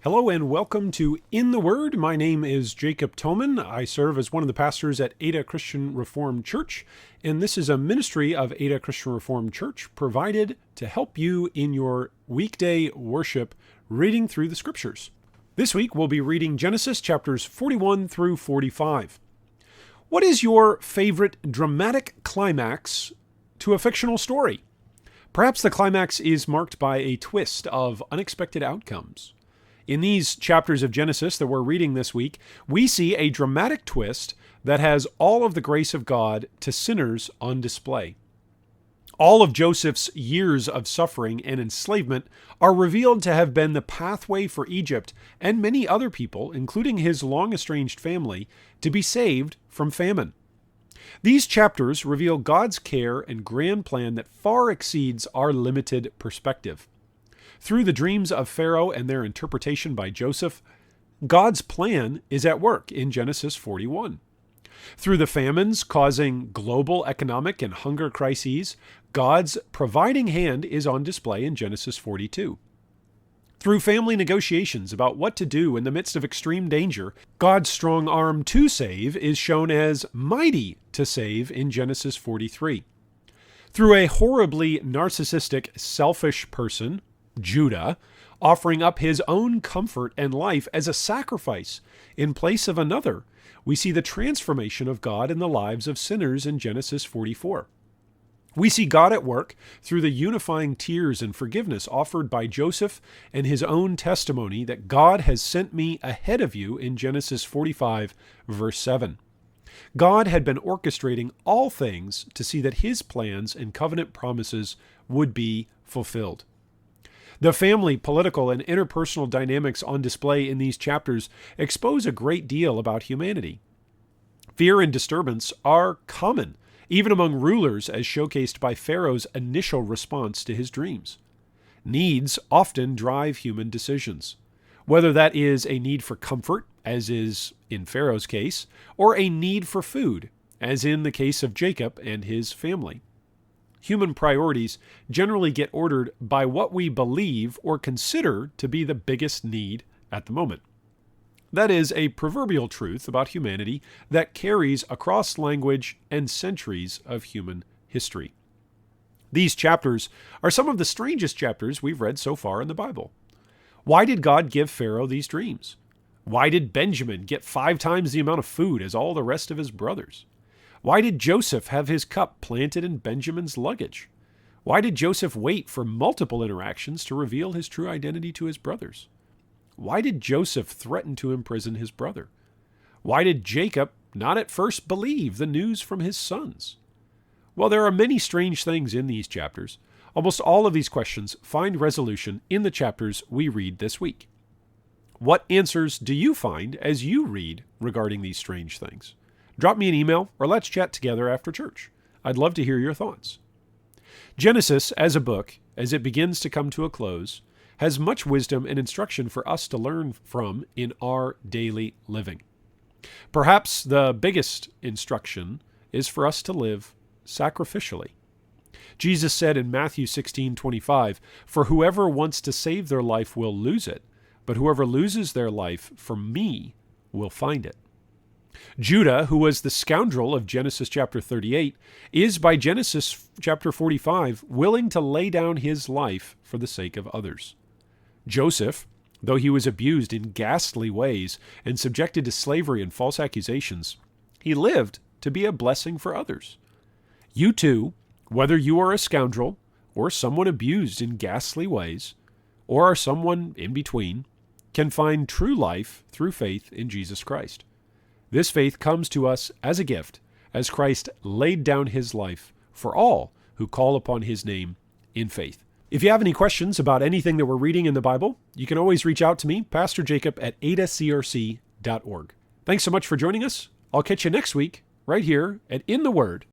Hello and welcome to In the Word. My name is Jacob Toman. I serve as one of the pastors at Ada Christian Reformed Church, and this is a ministry of Ada Christian Reformed Church provided to help you in your weekday worship reading through the Scriptures. This week we'll be reading Genesis chapters 41 through 45. What is your favorite dramatic climax to a fictional story? Perhaps the climax is marked by a twist of unexpected outcomes. In these chapters of Genesis that we're reading this week, we see a dramatic twist that has all of the grace of God to sinners on display. All of Joseph's years of suffering and enslavement are revealed to have been the pathway for Egypt and many other people, including his long-estranged family, to be saved from famine. These chapters reveal God's care and grand plan that far exceeds our limited perspective. Through the dreams of Pharaoh and their interpretation by Joseph, God's plan is at work in Genesis 41. Through the famines causing global economic and hunger crises, God's providing hand is on display in Genesis 42. Through family negotiations about what to do in the midst of extreme danger, God's strong arm to save is shown as mighty to save in Genesis 43. Through a horribly narcissistic, selfish person, Judah, offering up his own comfort and life as a sacrifice in place of another, we see the transformation of God in the lives of sinners in Genesis 44. We see God at work through the unifying tears and forgiveness offered by Joseph and his own testimony that God has sent me ahead of you in Genesis 45, verse 7. God had been orchestrating all things to see that his plans and covenant promises would be fulfilled. The family, political, and interpersonal dynamics on display in these chapters expose a great deal about humanity. Fear and disturbance are common, even among rulers, as showcased by Pharaoh's initial response to his dreams. Needs often drive human decisions, whether that is a need for comfort, as is in Pharaoh's case, or a need for food, as in the case of Jacob and his family. Human priorities generally get ordered by what we believe or consider to be the biggest need at the moment. That is a proverbial truth about humanity that carries across language and centuries of human history. These chapters are some of the strangest chapters we've read so far in the Bible. Why did God give Pharaoh these dreams? Why did Benjamin get 5 times the amount of food as all the rest of his brothers? Why did Joseph have his cup planted in Benjamin's luggage? Why did Joseph wait for multiple interactions to reveal his true identity to his brothers? Why did Joseph threaten to imprison his brother? Why did Jacob not at first believe the news from his sons? Well, there are many strange things in these chapters. Almost all of these questions find resolution in the chapters we read this week. What answers do you find as you read regarding these strange things? Drop me an email or let's chat together after church. I'd love to hear your thoughts. Genesis, as a book, as it begins to come to a close, has much wisdom and instruction for us to learn from in our daily living. Perhaps the biggest instruction is for us to live sacrificially. Jesus said in Matthew 16:25, "For whoever wants to save their life will lose it, but whoever loses their life for me will find it." Judah, who was the scoundrel of Genesis chapter 38, is by Genesis chapter 45 willing to lay down his life for the sake of others. Joseph, though he was abused in ghastly ways and subjected to slavery and false accusations, he lived to be a blessing for others. You too, whether you are a scoundrel or someone abused in ghastly ways, or are someone in between, can find true life through faith in Jesus Christ. This faith comes to us as a gift, as Christ laid down his life for all who call upon his name in faith. If you have any questions about anything that we're reading in the Bible, you can always reach out to me, Pastor Jacob at adacrc.org. Thanks so much for joining us. I'll catch you next week, right here at In the Word.